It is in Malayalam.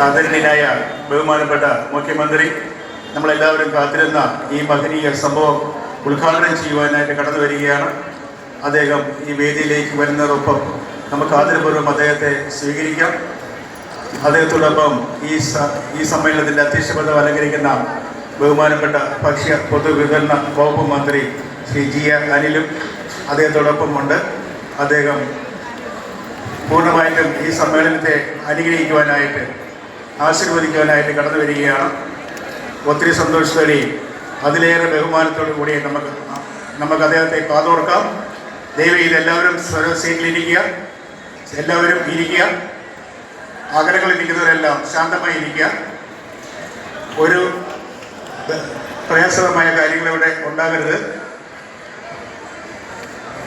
ആദരണീയനായ ബഹുമാനപ്പെട്ട മുഖ്യമന്ത്രി, നമ്മളെല്ലാവരും കാത്തിരുന്ന ഈ മഹനീയ സംഭവം ഉദ്ഘാടനം ചെയ്യുവാനായിട്ട് കടന്നു വരികയാണ്. അദ്ദേഹം ഈ വേദിയിലേക്ക് വരുന്നതോടൊപ്പം നമുക്ക് ആദരപൂർവ്വം അദ്ദേഹത്തെ സ്വീകരിക്കാം. അദ്ദേഹത്തോടൊപ്പം ഈ സമ്മേളനത്തിൻ്റെ അധ്യക്ഷപദം അലങ്കരിക്കുന്ന ബഹുമാനപ്പെട്ട ഭക്ഷ്യ പൊതുവിതരണ വകുപ്പ് മന്ത്രി ശ്രീ GR അനിലും അദ്ദേഹത്തോടൊപ്പം ഉണ്ട്. അദ്ദേഹം പൂർണ്ണമായിട്ടും ഈ സമ്മേളനത്തെ അനുഗ്രഹിക്കുവാനായിട്ട് ആശീർവദിക്കുവാനായിട്ട് കടന്നു വരികയാണ്. ഒത്തിരി സന്തോഷത്തോടെയും അതിലേറെ ബഹുമാനത്തോടു കൂടി നമുക്ക് അദ്ദേഹത്തെ കാതോർക്കാം. ദയവേത് എല്ലാവരും സീറ്റിലിരിക്കുക, എല്ലാവരും ഇരിക്കുക. അകലങ്ങളിൽ ഇരിക്കുന്നവരെല്ലാം ശാന്തമായി ഇരിക്കുക. ഒരു പ്രയാസകരമായ കാര്യങ്ങളിവിടെ ഉണ്ടാകരുത്.